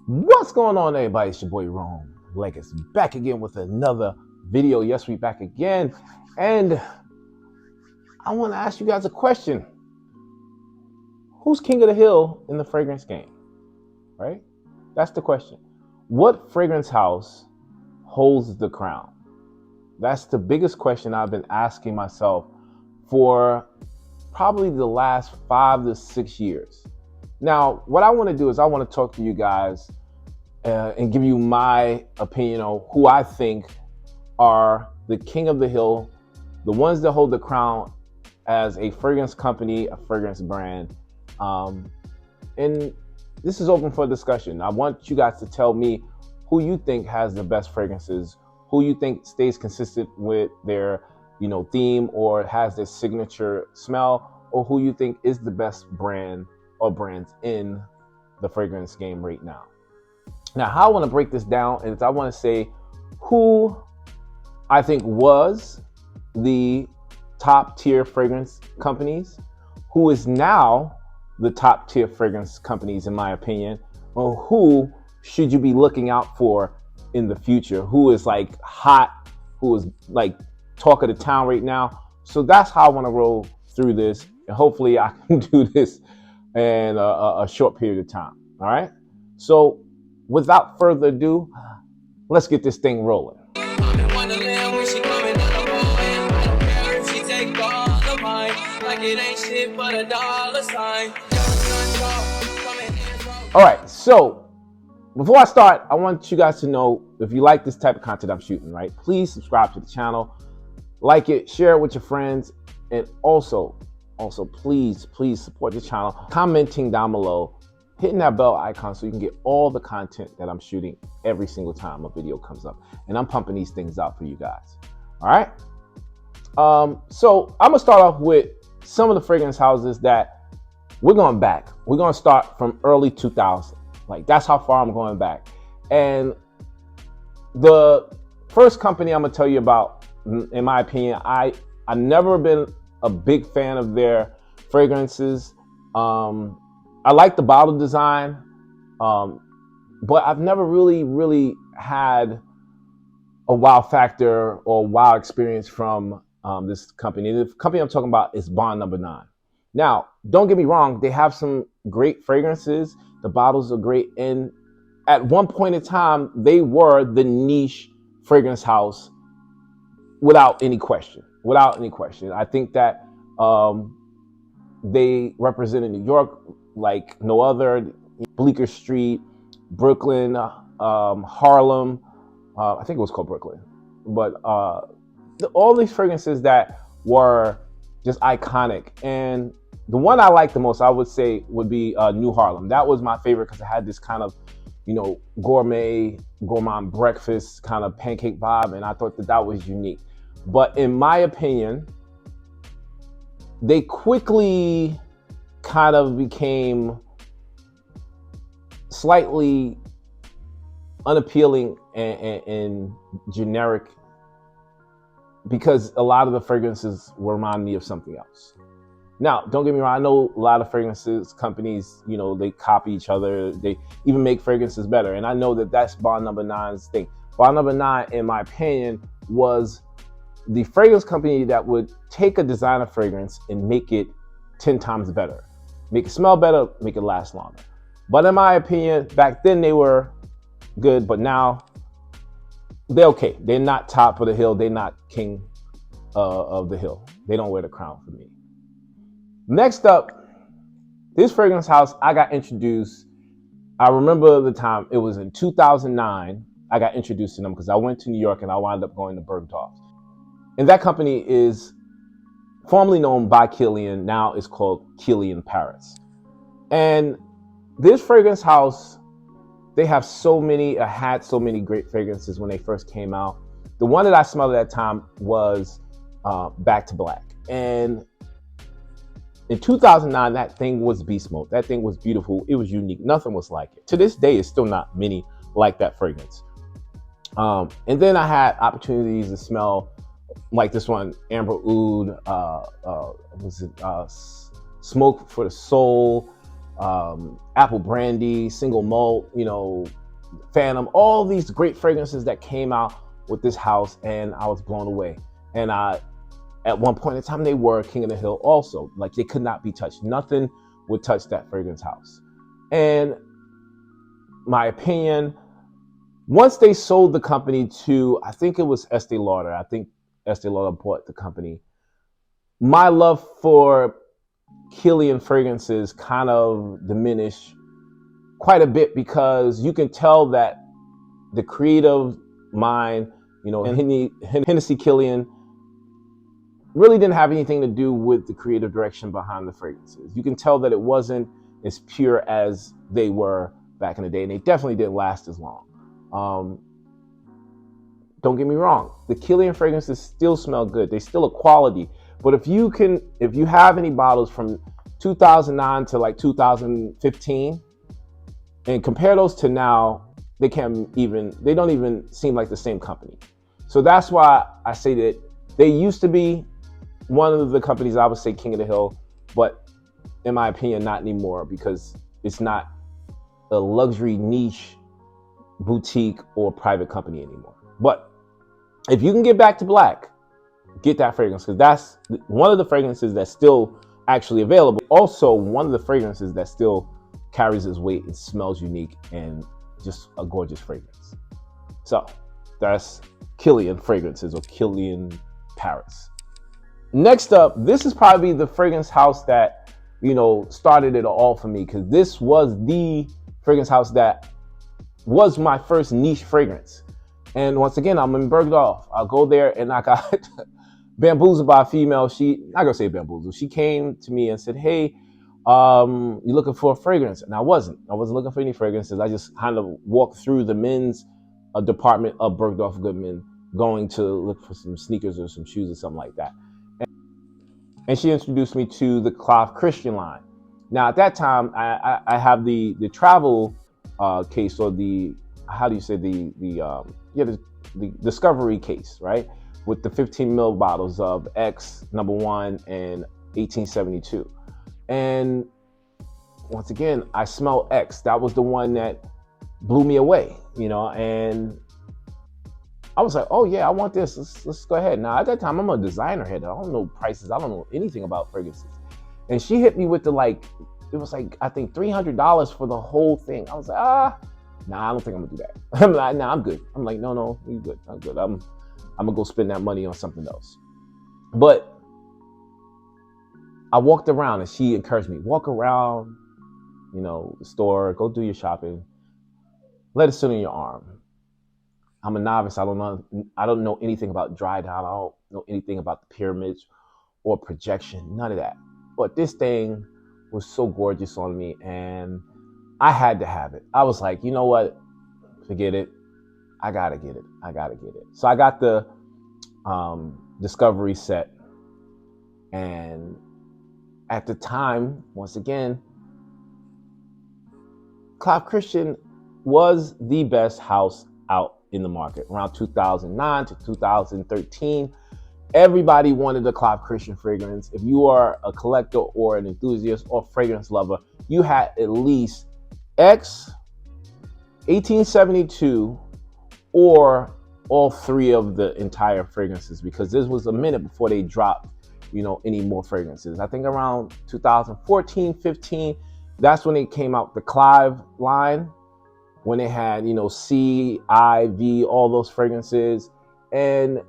What's going on, everybody? It's your boy Rome Legacy back again with another video. Yes, we back again, and I want to ask you guys a question. Who's king of the hill in the fragrance game? Right? That's the question. What fragrance house holds the crown? That's the biggest question I've been asking myself for probably the last 5 to 6 years. Now, what I want to do is I want to talk to you guys and give you my opinion on who I think are the king of the hill, the ones that hold the crown as a fragrance company, a fragrance brand. And this is open for discussion. I want you guys to tell me who you think has the best fragrances, who you think stays consistent with their, theme or has their signature smell, or who you think is the best brand or brands in the fragrance game right now. Now, how I want to break this down is I want to say who I think was the top tier fragrance companies, who is now the top tier fragrance companies, in my opinion, or who should you be looking out for in the future, who is like hot, who is like talk of the town right now. So that's how I want to roll through this. And hopefully I can do this in a short period of time. All right. So without further ado, let's get this thing rolling. All right, so before I start, I want you guys to know, if you like this type of content I'm shooting, right, please subscribe to the channel, like it, share it with your friends, and also please support the channel, commenting down below, hitting that bell icon so you can get all the content that I'm shooting every single time a video comes up. And I'm pumping these things out for you guys. All right. So I'm gonna start off with some of the fragrance houses that we're going back. We're gonna start from early 2000. Like, that's how far I'm going back. And the first company I'm gonna tell you about, in my opinion, I've never been a big fan of their fragrances. I like the bottle design, but I've never really had a wow factor or wow experience from this company. The company I'm talking about is Bond Number 9. Now, don't get me wrong, they have some great fragrances. The bottles are great. And at one point in time, they were the niche fragrance house without any question. I think that they represented New York like no other. Bleecker Street, Brooklyn, Harlem. I think it was called Brooklyn. But all these fragrances that were just iconic. And the one I like the most, I would say, would be New Harlem. That was my favorite because it had this kind of, gourmand breakfast kind of pancake vibe. And I thought that was unique. But in my opinion, they quickly kind of became slightly unappealing and generic because a lot of the fragrances remind me of something else. Now, don't get me wrong, I know a lot of fragrances companies, they copy each other. They even make fragrances better. And I know that that's Bond Number 9's thing. Bond Number 9, in my opinion, was the fragrance company that would take a designer fragrance and make it 10 times better. Make it smell better, make it last longer. But in my opinion, back then they were good, but now they're okay. They're not top of the hill. They're not king of the hill. They don't wear the crown for me. Next up, this fragrance house, I got introduced. I remember the time, it was in 2009. I got introduced to them because I went to New York and I wound up going to Bergdorf. And that company is formerly known by Kilian, now it's called Kilian Paris. And this fragrance house, they have had so many great fragrances when they first came out. The one that I smelled at that time was Back to Black. And in 2009, that thing was beast mode. That thing was beautiful. It was unique. Nothing was like it. To this day, it's still not many like that fragrance. And then I had opportunities to smell like this one, Amber Oud, Smoke for the Soul. apple brandy, single malt, phantom, all these great fragrances that came out with this house, and I was blown away. And at one point in time, they were king of the hill also. Like, they could not be touched. Nothing would touch that fragrance house. And my opinion, once they sold the company to, I think it was Estee Lauder. I think Estee Lauder bought the company. My love for Kilian fragrances kind of diminished quite a bit, because you can tell that the creative mind, Hennessy Kilian, really didn't have anything to do with the creative direction behind the fragrances. You can tell that it wasn't as pure as they were back in the day, and they definitely didn't last as long. Don't get me wrong, the Kilian fragrances still smell good. They still a quality. But if you have any bottles from 2009 to like 2015 and compare those to now, they don't even seem like the same company. So that's why I say that they used to be one of the companies I would say king of the hill, but in my opinion, not anymore, because it's not a luxury niche boutique or private company anymore. But if you can get back to black, get that fragrance, because that's one of the fragrances that's still actually available. Also, one of the fragrances that still carries its weight and smells unique and just a gorgeous fragrance. So that's Kilian fragrances, or Kilian Paris. Next up, this is probably the fragrance house that, started it all for me, because this was the fragrance house that was my first niche fragrance. And once again, I'm in Bergdorf. I'll go there, and I got bamboozled by a female. Not gonna say bamboozled. She came to me and said, "Hey, you looking for a fragrance?" And I wasn't looking for any fragrances. I just kind of walked through the men's department of Bergdorf Goodman, going to look for some sneakers or some shoes or something like that. And she introduced me to the Clive Christian line. Now, at that time, I have the travel case, or the, how do you say, the discovery case, right? With the 15 ml bottles of X #1 and 1872. And once again, I smell X. That was the one that blew me away, and I was like, oh yeah, I want this. Let's go ahead. Now, at that time, I'm a designer head. I don't know prices. I don't know anything about fragrances. And she hit me with it was like, I think $300 for the whole thing. I was like, nah, I don't think I'm gonna do that. I'm like, nah, I'm good. I'm like, no, you good. I'm good. I'm gonna go spend that money on something else. But I walked around, and she encouraged me, walk around, the store, go do your shopping, let it sit on your arm. I'm a novice. I don't know anything about dry down. I don't know anything about the pyramids or projection, none of that. But this thing was so gorgeous on me, and I had to have it. I was like, you know what? Forget it. I gotta get it. So I got the Discovery set, and at the time, once again, Clive Christian was the best house out in the market around 2009 to 2013. Everybody wanted a Clive Christian fragrance. If you are a collector or an enthusiast or fragrance lover, you had at least X, 1872, or all three of the entire fragrances, because this was a minute before they dropped, any more fragrances. I think around 2014, 15, that's when it came out, the Clive line, when they had, C, I, V, all those fragrances. And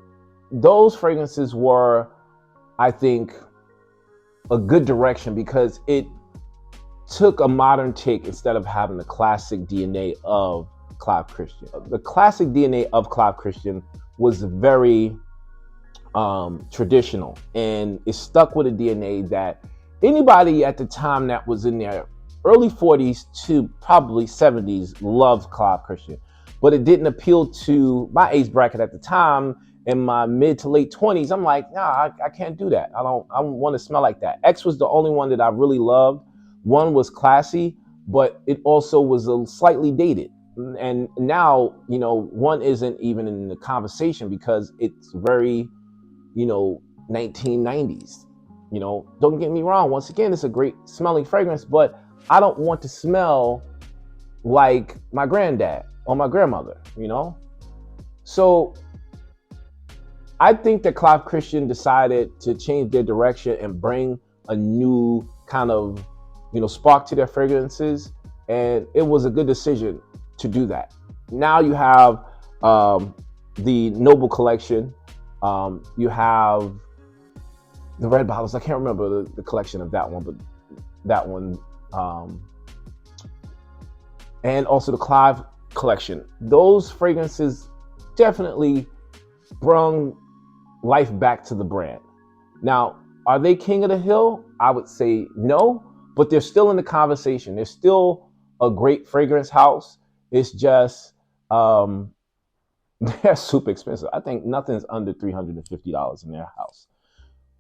those fragrances were, I think, a good direction, because it took a modern take instead of having the classic DNA of Clive Christian. The classic DNA of Clive Christian was very traditional, and it stuck with a DNA that anybody at the time that was in their early 40s to probably 70s loved Clive Christian. But it didn't appeal to my age bracket at the time. In my mid to late 20s, I'm like, nah, I can't do that. I don't want to smell like that. X was the only one that I really loved. One was classy, but it also was a slightly dated. And now, one isn't even in the conversation, because it's very, 1990s. Don't get me wrong. Once again, it's a great smelling fragrance, but I don't want to smell like my granddad or my grandmother, you know? So I think that Clive Christian decided to change their direction and bring a new kind of, spark to their fragrances. And it was a good decision to do that. Now you have the Noble Collection. You have the red bottles. I can't remember the collection of that one, but that one. And also the Clive collection. Those fragrances definitely brought life back to the brand. Now, are they king of the hill? I would say no, but they're still in the conversation. They're still a great fragrance house. It's just they're super expensive. I think nothing's under $350 in their house.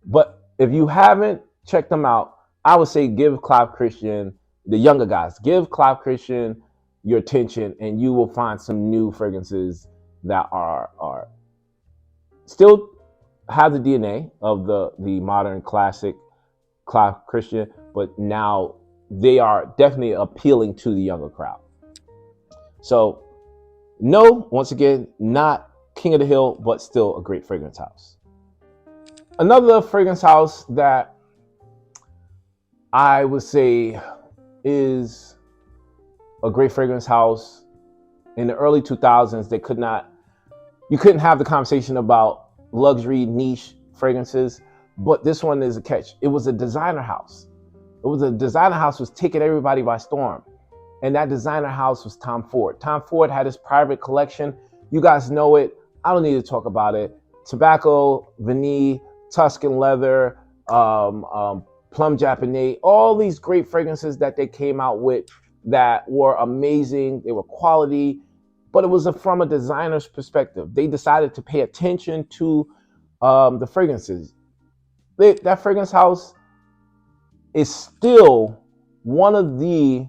But if you haven't checked them out, I would say give Clive Christian, the younger guys, give Clive Christian your attention, and you will find some new fragrances that are still have the DNA of the modern classic Clive Christian, but now they are definitely appealing to the younger crowd. So no, once again, not king of the hill, but still a great fragrance house. Another fragrance house that I would say is a great fragrance house in the early 2000s, you couldn't have the conversation about luxury niche fragrances, but this one is a catch. It was a designer house. Was taking everybody by storm. And that designer house was Tom Ford. Tom Ford had his private collection. You guys know it. I don't need to talk about it. Tobacco, Vanille, Tuscan leather, Plum Japonais, all these great fragrances that they came out with that were amazing. They were quality, but it was from a designer's perspective. They decided to pay attention to the fragrances. That fragrance house is still one of the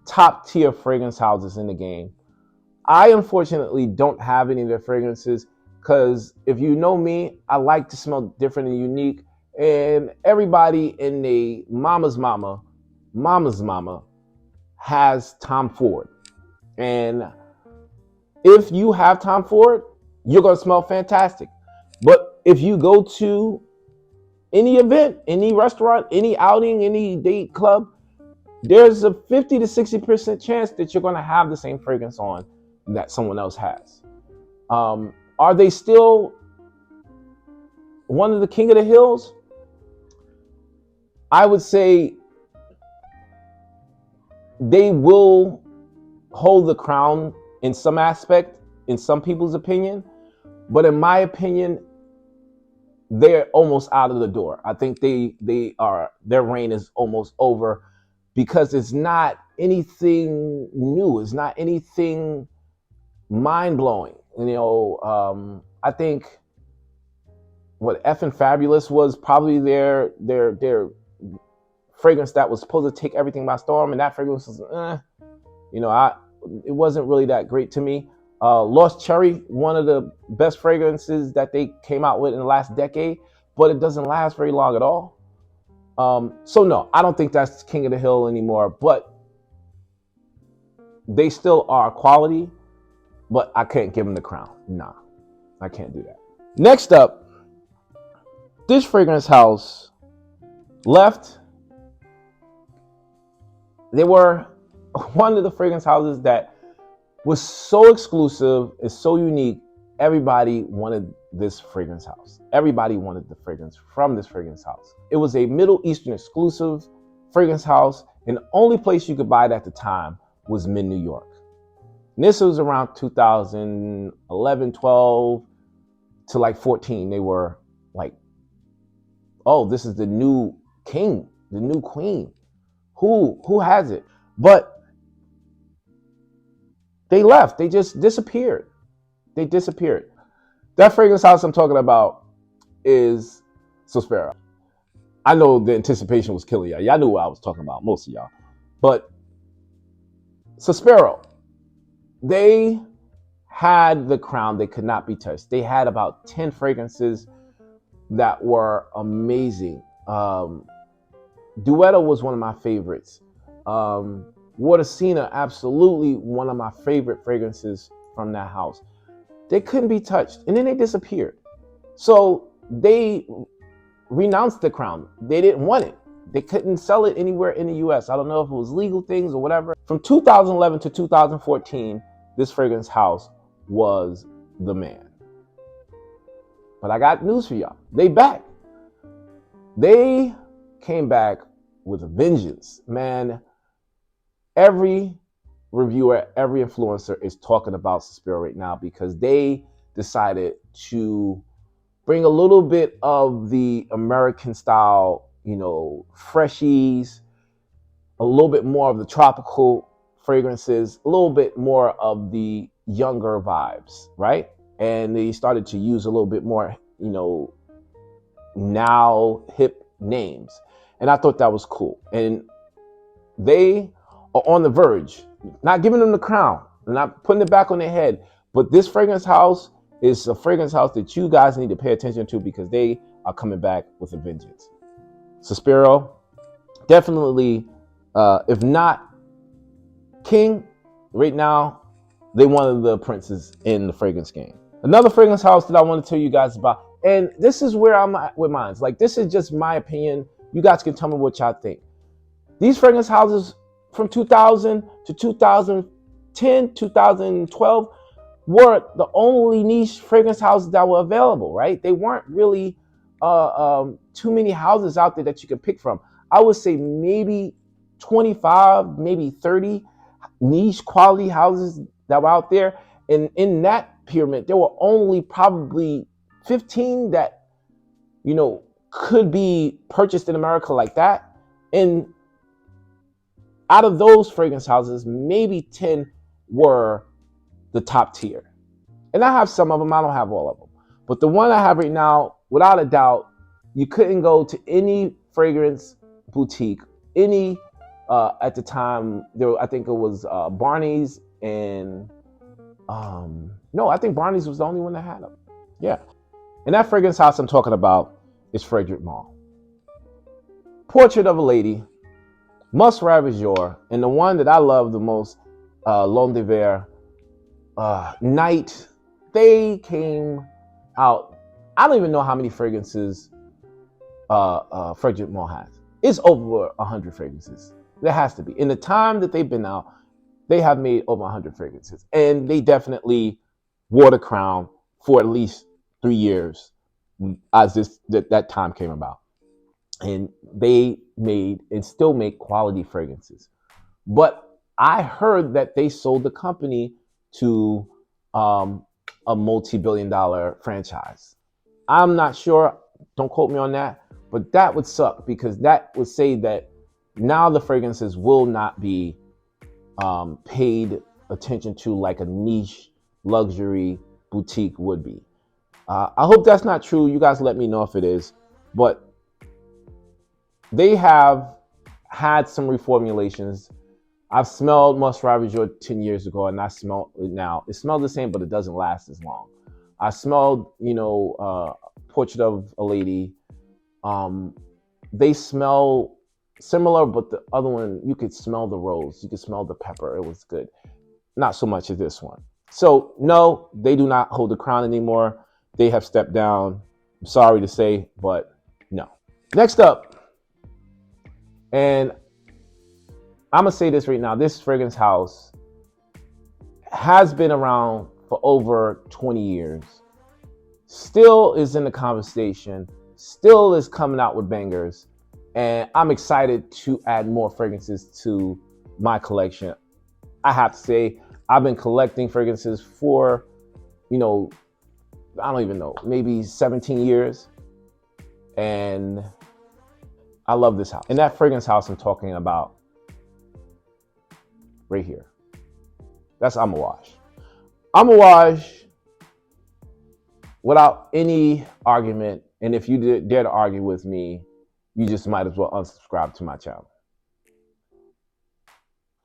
top tier fragrance houses in the game. I unfortunately don't have any of their fragrances because if you know me, I like to smell different and unique. And everybody in the mama's mama has Tom Ford. And if you have Tom Ford, you're going to smell fantastic. But if you go to any event, any restaurant, any outing, any date club, there's a 50 to 60% chance that you're going to have the same fragrance on that someone else has. Are they still one of the king of the hills? I would say they will hold the crown in some aspect, in some people's opinion. But in my opinion, they're almost out of the door. I think their reign is almost over because it's not anything new. It's not anything mind-blowing. I think what Effin' Fabulous was probably their fragrance that was supposed to take everything by storm, and that fragrance was, it wasn't really that great to me. Lost Cherry, one of the best fragrances that they came out with in the last decade, but it doesn't last very long at all. So no, I don't think that's king of the hill anymore, but they still are quality, but I can't give them the crown. Nah, I can't do that. Next up, this fragrance house left. They were one of the fragrance houses that was so exclusive, is so unique. Everybody wanted this fragrance house. Everybody wanted the fragrance from this fragrance house. It was a Middle Eastern exclusive fragrance house, and the only place you could buy it at the time was Mid New York. And this was around 2011, 12 to like 14. They were like, oh, this is the new king, the new queen. Who has it? But they left. They just disappeared. They disappeared. That fragrance house I'm talking about is Suspiro. I know the anticipation was killing y'all. Y'all knew what I was talking about, most of y'all. But Suspiro, they had the crown. They could not be touched. They had about 10 fragrances that were amazing. Duetto was one of my favorites. Watercina, absolutely one of my favorite fragrances from that house. They couldn't be touched, and then they disappeared. So they renounced the crown. They didn't want it. They couldn't sell it anywhere in the US. I don't know if it was legal things or whatever. From 2011 to 2014, this fragrance house was the man. But I got news for y'all. They back. They came back with a vengeance. Man, every reviewer, every influencer is talking about Suspiro right now because they decided to bring a little bit of the American style, freshies, a little bit more of the tropical fragrances, a little bit more of the younger vibes, right? And they started to use a little bit more, now hip names. And I thought that was cool. And they are on the verge, not giving them the crown, not putting it back on their head. But this fragrance house is a fragrance house that you guys need to pay attention to because they are coming back with a vengeance. Suspiro, definitely, if not king, right now, they're one of the princes in the fragrance game. Another fragrance house that I want to tell you guys about, and this is where I'm at with mine. Like, this is just my opinion. You guys can tell me what y'all think. These fragrance houses from 2000 to 2010, 2012 were the only niche fragrance houses that were available, right? They weren't really too many houses out there that you could pick from. I would say maybe 25, maybe 30 niche quality houses that were out there. And in that pyramid, there were only probably 15 that, could be purchased in America like that. And out of those fragrance houses, maybe 10 were the top tier. And I have some of them, I don't have all of them. But the one I have right now, without a doubt, you couldn't go to any fragrance boutique, at the time, I think it was Barney's and, no, I think Barney's was the only one that had them. Yeah. And that fragrance house I'm talking about is Frederic Malle. Portrait of a Lady, Must Ravageur, and the one that I love the most, L'Homme de Verre, Night. They came out. I don't even know how many fragrances Frederic Malle has. It's over 100 fragrances. There has to be. In the time that they've been out, they have made over 100 fragrances. And they definitely wore the crown for at least 3 years as that time came about. And they made and still make quality fragrances. But I heard that they sold the company to a multi-billion-dollar franchise. I'm not sure. Don't quote me on that. But that would suck because that would say that now the fragrances will not be paid attention to like a niche luxury boutique would be. I hope that's not true. You guys let me know if it is. But they have had some reformulations. I've smelled Must Ravageur 10 years ago, and I smell it now. It smells the same, but it doesn't last as long. I smelled, Portrait of a Lady. They smell similar, but the other one, you could smell the rose. You could smell the pepper. It was good. Not so much as this one. So, no, they do not hold the crown anymore. They have stepped down. I'm sorry to say, but no. Next up, and I'm going to say this right now. This fragrance house has been around for over 20 years. Still is in the conversation. Still is coming out with bangers. And I'm excited to add more fragrances to my collection. I have to say, I've been collecting fragrances for, I don't even know, maybe 17 years. And I love this house. And that fragrance house I'm talking about right here. That's Amouage. Amouage, without any argument, and if you dare to argue with me, you just might as well unsubscribe to my channel.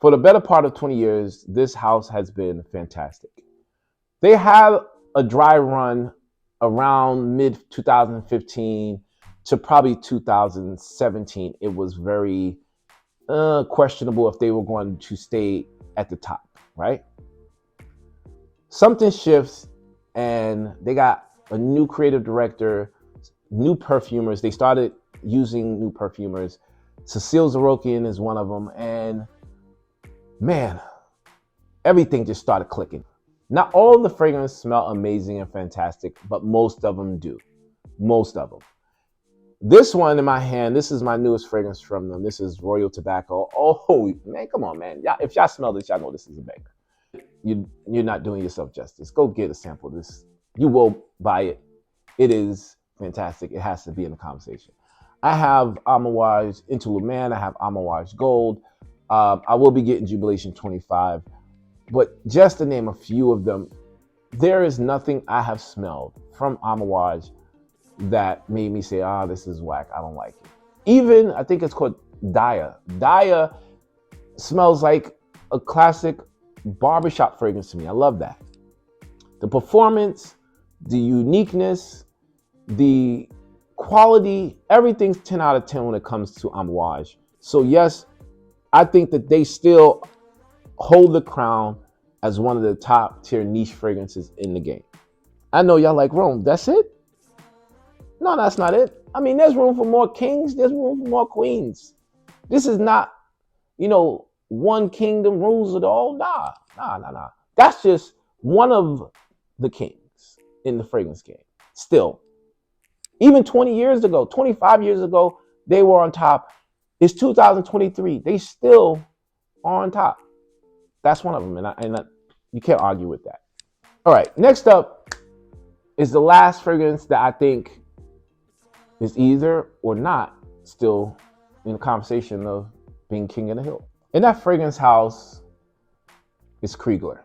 For the better part of 20 years, this house has been fantastic. They have a dry run around mid-2015 to probably 2017. It was very questionable if they were going to stay at the top, right? Something shifts, and they got a new creative director, new perfumers. They started using new perfumers. Cecile Zarokian is one of them, and man, everything just started clicking. Not all the fragrances smell amazing and fantastic, but most of them do. Most of them. This one in my hand, this is my newest fragrance from them. This is Royal Tobacco. Oh, man, come on, man. If y'all smell this, y'all know this is a banger. You're not doing yourself justice. Go get a sample of this. You will buy it. It is fantastic. It has to be in the conversation. I have Amouage Interlude Man. I have Amouage Gold. I will be getting Jubilation 25. But just to name a few of them, there is nothing I have smelled from Amouage that made me say, this is whack. I don't like it. Even, I think it's called Daya. Daya smells like a classic barbershop fragrance to me. I love that. The performance, the uniqueness, the quality, everything's 10 out of 10 when it comes to Amouage. So yes, I think that they still hold the crown as one of the top tier niche fragrances in the game. I know y'all like Rome. That's it? No, that's not it. I mean, there's room for more kings. There's room for more queens. This is not, one kingdom rules it all. Nah. That's just one of the kings in the fragrance game. Still, even 20 years ago, 25 years ago, they were on top. It's 2023. They still are on top. That's one of them, and you can't argue with that. All right, next up is the last fragrance that I think is either or not still in the conversation of being king of the hill. And that fragrance house is Kriegler.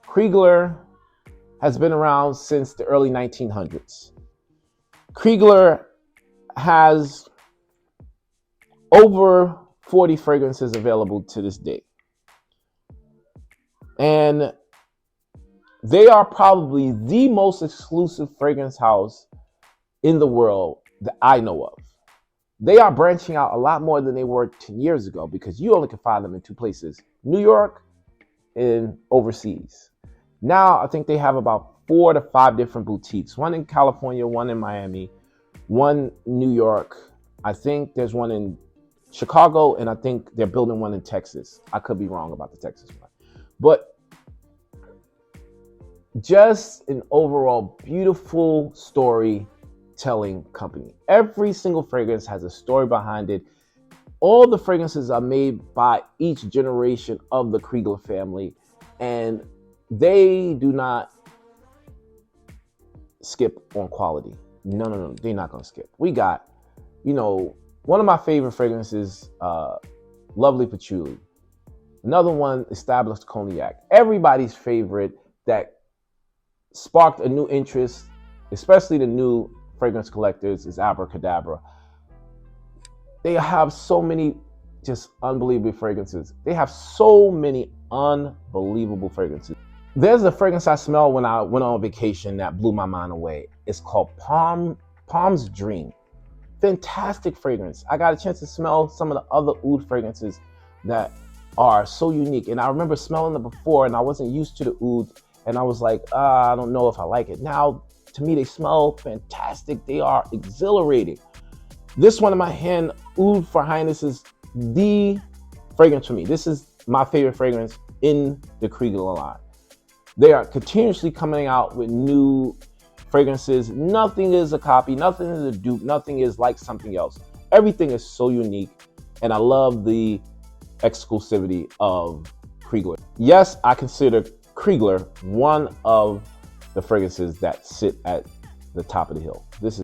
Kriegler has been around since the early 1900s. Kriegler has over 40 fragrances available to this day. And they are probably the most exclusive fragrance house in the world that I know of. They are branching out a lot more than they were 10 years ago because you only can find them in two places, New York and overseas. Now, I think they have about 4 to 5 different boutiques, one in California, one in Miami, one in New York. I think there's one in Chicago, and I think they're building one in Texas. I could be wrong about the Texas one. But just an overall beautiful storytelling company. Every single fragrance has a story behind it. All the fragrances are made by each generation of the Kriegler family, and they do not skip on quality. No, they're not gonna skip. We got, one of my favorite fragrances, Lovely Patchouli. Another one, Established Cognac. Everybody's favorite that sparked a new interest, especially the new fragrance collectors, is Abracadabra. They have so many just unbelievable fragrances. They have so many unbelievable fragrances. There's a fragrance I smelled when I went on vacation that blew my mind away. It's called Palm's Dream. Fantastic fragrance. I got a chance to smell some of the other oud fragrances that are so unique. And I remember smelling them before and I wasn't used to the oud. And I was like, I don't know if I like it. Now, to me, they smell fantastic. They are exhilarating. This one in my hand, Oud for Highness, is the fragrance for me. This is my favorite fragrance in the Kriegler line. They are continuously coming out with new fragrances. Nothing is a copy, nothing is a dupe, nothing is like something else. Everything is so unique, and I love the exclusivity of Kriegler. Yes, I consider Kriegler one of the fragrances that sit at the top of the hill. This is